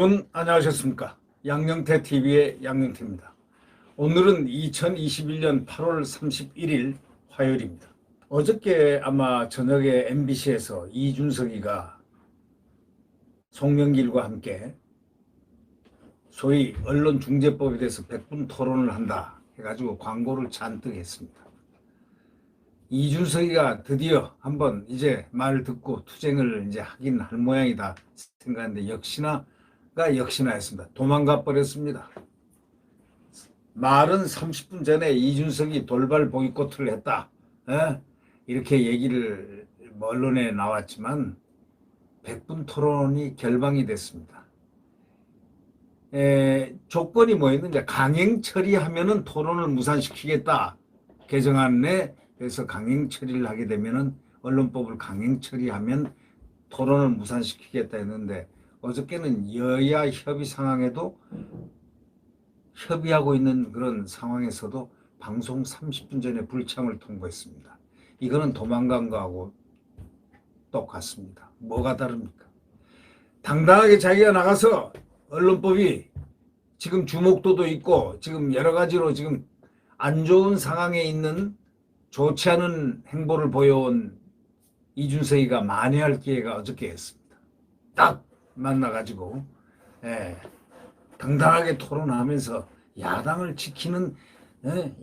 여러분 안녕하셨습니까? 양영태 TV의 양영태입니다. 오늘은 2021년 8월 31일 화요일입니다. 어저께 아마 저녁에 MBC에서 이준석이가 송영길과 함께 소위 언론중재법에 대해서 100분 토론을 한다 해가지고 광고를 잔뜩 했습니다. 이준석이가 드디어 한번 이제 말을 듣고 투쟁을 이제 하긴 할 모양이다 생각했는데 역시나 했습니다. 도망가 버렸습니다. 말은 30분 전에 이준석이 돌발 보이콧을 했다. 이렇게 얘기를 언론에 나왔지만 100분 토론이 결방이 됐습니다. 조건이 뭐였는지 강행 처리하면은 토론을 무산시키겠다. 개정안에 그래서 강행 처리를 하게 되면은 언론법을 강행 처리하면 토론을 무산시키겠다 했는데 어저께는 여야 협의 상황에도 협의하고 있는 그런 상황에서도 방송 30분 전에 불참을 통보했습니다. 이거는 도망간 거하고 똑같습니다. 뭐가 다릅니까? 당당하게 자기가 나가서 언론법이 지금 주목도도 있고 지금 여러 가지로 지금 안 좋은 상황에 있는 좋지 않은 행보를 보여온 이준석이가 만회할 기회가 어저께 했습니다. 딱 만나가지고 당당하게 토론하면서 야당을 지키는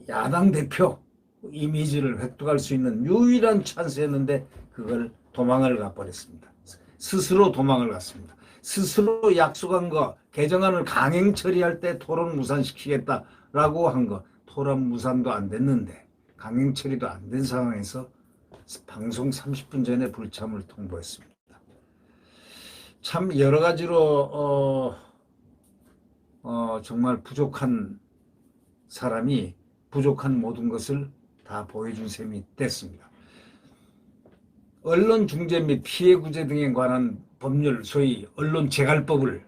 야당 대표 이미지를 획득할 수 있는 유일한 찬스였는데 그걸 도망을 가버렸습니다. 스스로 도망을 갔습니다. 스스로 약속한 거 개정안을 강행 처리할 때 토론 무산시키겠다라고 한 거 토론 무산도 안 됐는데 강행 처리도 안 된 상황에서 방송 30분 전에 불참을 통보했습니다. 참 여러 가지로 정말 부족한 사람이 부족한 모든 것을 다 보여준 셈이 됐습니다. 언론중재 및 피해구제 등에 관한 법률, 소위 언론재갈법을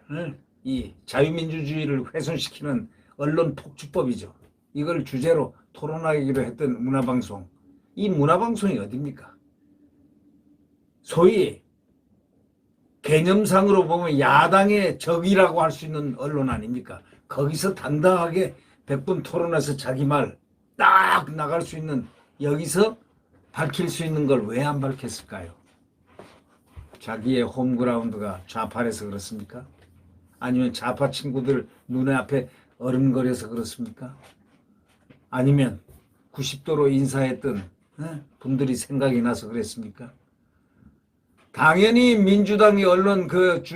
이 자유민주주의를 훼손시키는 언론폭주법이죠. 이걸 주제로 토론하기로 했던 문화방송. 이 문화방송이 어딥니까? 소위 개념상으로 보면 야당의 적이라고 할 수 있는 언론 아닙니까? 거기서 당당하게 100분 토론해서 자기 말 딱 나갈 수 있는 여기서 밝힐 수 있는 걸 왜 안 밝혔을까요? 자기의 홈그라운드가 좌파라서 그렇습니까? 아니면 좌파 친구들 눈에 앞에 어른거려서 그렇습니까? 아니면 90도로 인사했던 분들이 생각이 나서 그랬습니까? 당연히 민주당이 언론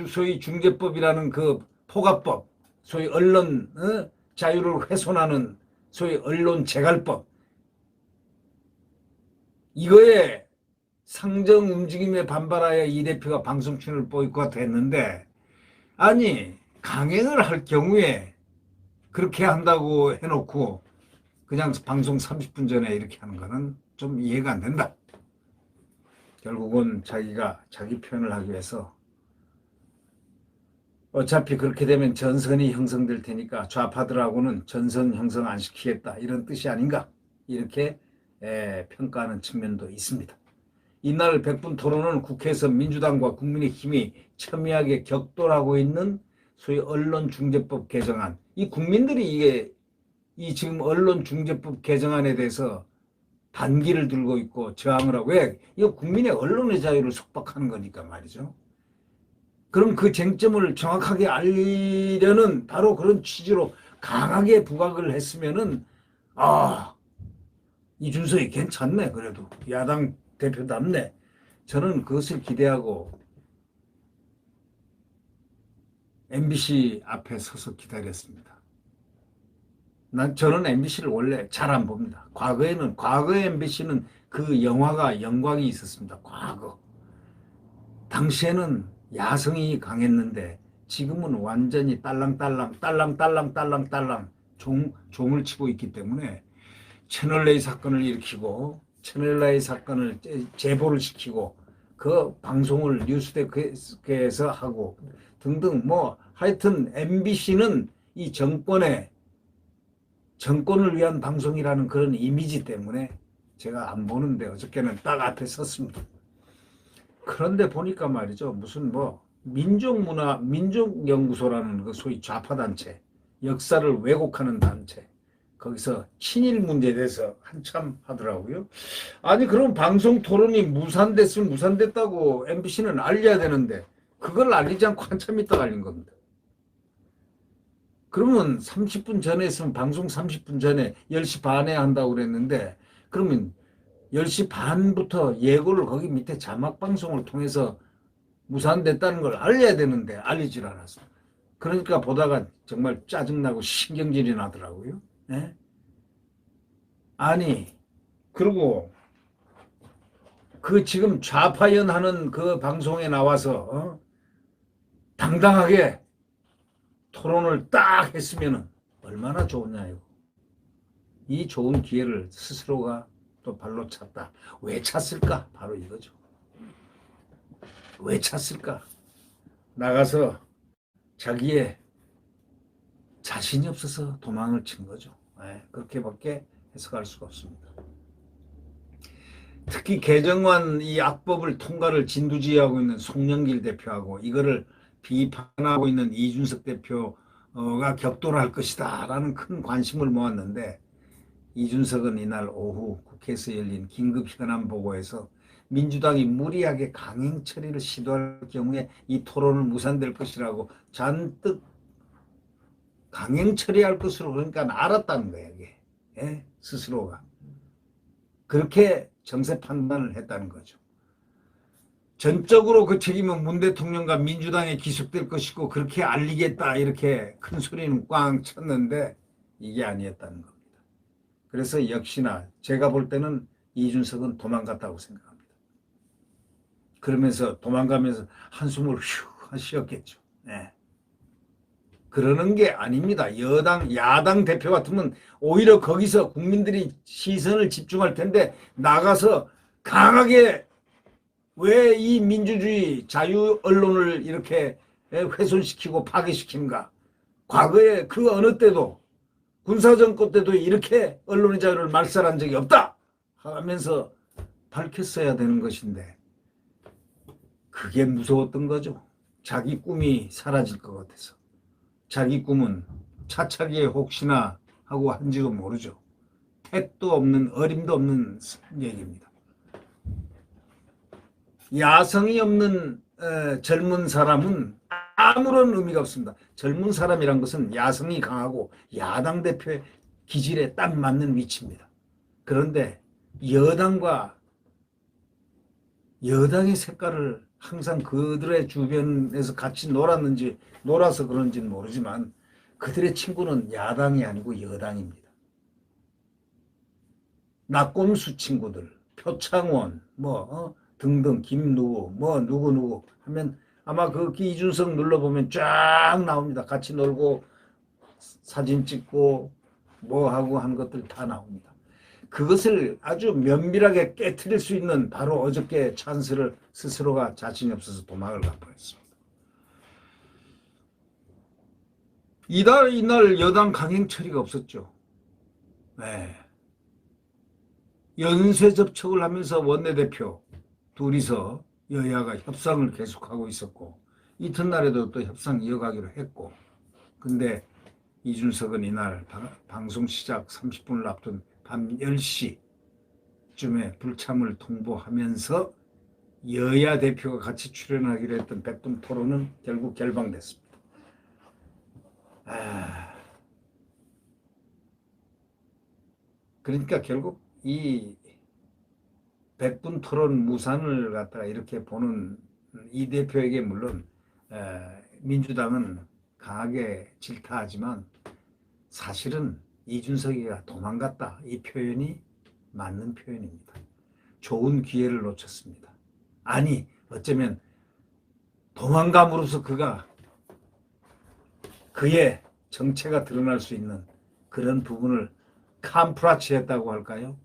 소위 중재법이라는 그 포괄법, 소위 언론 자유를 훼손하는 소위 언론 재갈법, 이거에 상정 움직임에 반발하여 이 대표가 방송 출연을 보이콧했는데 아니 강행을 할 경우에 그렇게 한다고 해놓고 그냥 방송 30분 전에 이렇게 하는 거는 좀 이해가 안 된다. 결국은 자기가 자기 표현을 하기 위해서 어차피 그렇게 되면 전선이 형성될 테니까 좌파들하고는 전선 형성 안 시키겠다 이런 뜻이 아닌가 이렇게 평가하는 측면도 있습니다. 이날 100분 토론은 국회에서 민주당과 국민의힘이 첨예하게 격돌하고 있는 소위 언론중재법 개정안, 이 국민들이 이 지금 언론중재법 개정안에 대해서 반기를 들고 있고 저항을 하고 왜? 이거 국민의 언론의 자유를 속박하는 거니까 말이죠. 그럼 그 쟁점을 정확하게 알려는 바로 그런 취지로 강하게 부각을 했으면은 이준석이 괜찮네. 그래도 야당 대표답네. 저는 그것을 기대하고 MBC 앞에 서서 기다렸습니다. 저는 MBC를 원래 잘 안 봅니다. 과거에 MBC는 그 영광이 있었습니다. 과거. 당시에는 야성이 강했는데 지금은 완전히 딸랑딸랑 종을 치고 있기 때문에 채널A 사건을 일으키고 채널A 사건을 제보를 시키고 그 방송을 뉴스데스크에서 하고 등등 하여튼 MBC는 이 정권을 위한 방송이라는 그런 이미지 때문에 제가 안 보는데 어저께는 딱 앞에 섰습니다. 그런데 보니까 말이죠. 무슨 민족연구소라는 그 소위 좌파단체, 역사를 왜곡하는 단체, 거기서 친일 문제에 대해서 한참 하더라고요. 아니, 그럼 방송 토론이 무산됐으면 무산됐다고 MBC는 알려야 되는데, 그걸 알리지 않고 한참 있다가 알린 겁니다. 그러면 30분 전에 했으면 방송 30분 전에 10시 반에 한다고 그랬는데, 그러면 10시 반부터 예고를 거기 밑에 자막 방송을 통해서 무산됐다는 걸 알려야 되는데 알리질 않았어. 그러니까 보다가 정말 짜증나고 신경질이 나더라고요. 네? 아니, 그리고 그 지금 좌파연하는 그 방송에 나와서 당당하게 토론을 딱 했으면 얼마나 좋으냐요. 이 좋은 기회를 스스로가 또 발로 찼다. 왜 찼을까? 바로 이거죠. 왜 찼을까? 나가서 자기의 자신이 없어서 도망을 친 거죠. 네, 그렇게밖에 해석할 수가 없습니다. 특히 개정안 이 악법을 통과를 진두지휘하고 있는 송영길 대표하고 이거를 비판하고 있는 이준석 대표가 격돌할 것이다라는 큰 관심을 모았는데, 이준석은 이날 오후 국회에서 열린 긴급 현안 보고에서 민주당이 무리하게 강행 처리를 시도할 경우에 이 토론은 무산될 것이라고 잔뜩 강행 처리할 것으로 그러니까 알았다는 거예요. 이게. 예? 스스로가. 그렇게 정세 판단을 했다는 거죠. 전적으로 그 책임은 문 대통령과 민주당에 기속될 것이고 그렇게 알리겠다 이렇게 큰 소리는 꽝 쳤는데 이게 아니었다는 겁니다. 그래서 역시나 제가 볼 때는 이준석은 도망갔다고 생각합니다. 그러면서 도망가면서 한숨을 휴 쉬었겠죠. 네. 그러는 게 아닙니다. 야당 대표 같으면 오히려 거기서 국민들이 시선을 집중할 텐데 나가서 강하게 왜 이 민주주의 자유 언론을 이렇게 훼손시키고 파괴시키는가. 과거에 그 어느 때도 군사정권 때도 이렇게 언론의 자유를 말살한 적이 없다 하면서 밝혔어야 되는 것인데 그게 무서웠던 거죠. 자기 꿈이 사라질 것 같아서. 자기 꿈은 차차기에 혹시나 하고 한지도 모르죠. 택도 없는 어림도 없는 얘기입니다. 야성이 없는 젊은 사람은 아무런 의미가 없습니다. 젊은 사람이란 것은 야성이 강하고 야당 대표의 기질에 딱 맞는 위치입니다. 그런데 여당의 색깔을 항상 그들의 주변에서 같이 놀아서 그런지는 모르지만 그들의 친구는 야당이 아니고 여당입니다. 낙곰수 친구들, 표창원, 등등, 김누구, 누구 하면 아마 그 이준석 눌러보면 쫙 나옵니다. 같이 놀고 사진 찍고 하고 한 것들 다 나옵니다. 그것을 아주 면밀하게 깨트릴 수 있는 바로 어저께 찬스를 스스로가 자신이 없어서 도망을 가버렸습니다. 이날 여당 강행 처리가 없었죠. 네. 연쇄 접촉을 하면서 원내대표 둘이서 여야가 협상을 계속하고 있었고 이튿날에도 또 협상 이어가기로 했고, 근데 이준석은 이날 방송 시작 30분을 앞둔 밤 10시쯤에 불참을 통보하면서 여야 대표가 같이 출연하기로 했던 백분 토론은 결국 결방됐습니다. 그러니까 결국 이 백분 토론 무산을 갖다가 이렇게 보는 이 대표에게 물론 민주당은 강하게 질타하지만 사실은 이준석이가 도망갔다, 이 표현이 맞는 표현입니다. 좋은 기회를 놓쳤습니다. 아니, 어쩌면 도망감으로써 그의 정체가 드러날 수 있는 그런 부분을 캄프라치했다고 할까요?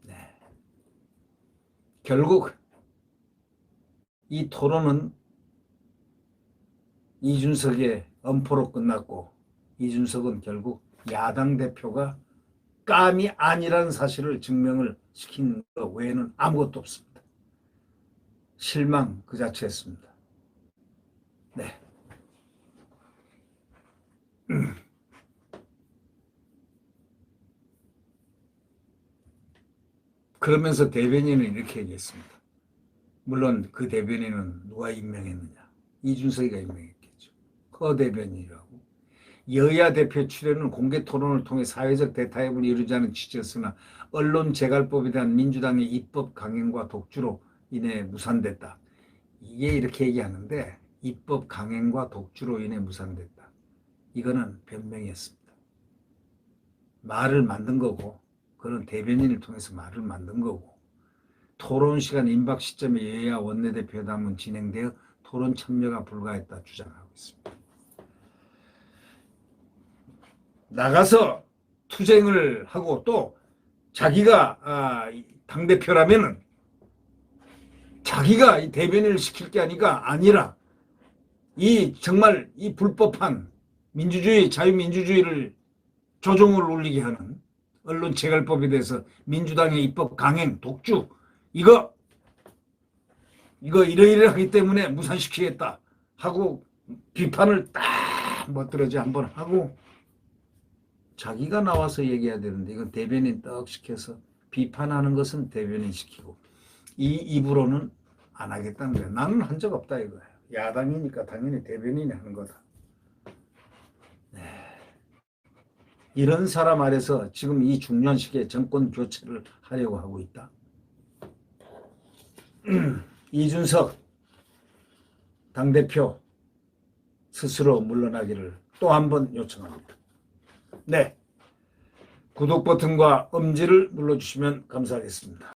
네. 결국 이 토론은 이준석의 엄포로 끝났고 이준석은 결국 야당 대표가 깜이 아니라는 사실을 증명을 시킨 것 외에는 아무것도 없습니다. 실망 그 자체였습니다. 네. 그러면서 대변인은 이렇게 얘기했습니다. 물론 그 대변인은 누가 임명했느냐? 이준석이가 임명했겠죠. 그 대변인이라고. 여야 대표 출연은 공개 토론을 통해 사회적 대타협을 이루자는 취지였으나 언론 재갈법에 대한 민주당의 입법 강행과 독주로 인해 무산됐다. 이게 이렇게 얘기하는데 입법 강행과 독주로 인해 무산됐다. 이거는 변명이었습니다. 말을 만든 거고 그런 대변인을 통해서 말을 만든 거고 토론 시간 임박 시점에 여야 원내대표담은 진행되어 토론 참여가 불가했다 주장하고 있습니다. 나가서 투쟁을 하고 또 자기가 당대표라면은 자기가 이 대변인을 시킬 게 아니라 이 정말 이 불법한 민주주의, 자유민주주의를 조종을 울리게 하는 언론 재갈법에 대해서 민주당의 입법 강행, 독주 이거 이러이러하기 때문에 무산시키겠다 하고 비판을 딱 멋들어지 한번 하고 자기가 나와서 얘기해야 되는데 이건 대변인 떡 시켜서 비판하는 것은 대변인 시키고 이 입으로는 안 하겠다는 거야. 나는 한 적 없다 이거야. 야당이니까 당연히 대변인이 하는 거다. 네. 이런 사람 아래서 지금 이 중요한 시기에 정권 교체를 하려고 하고 있다. 이준석 당대표 스스로 물러나기를 또 한 번 요청합니다. 네, 구독 버튼과 엄지를 눌러주시면 감사하겠습니다.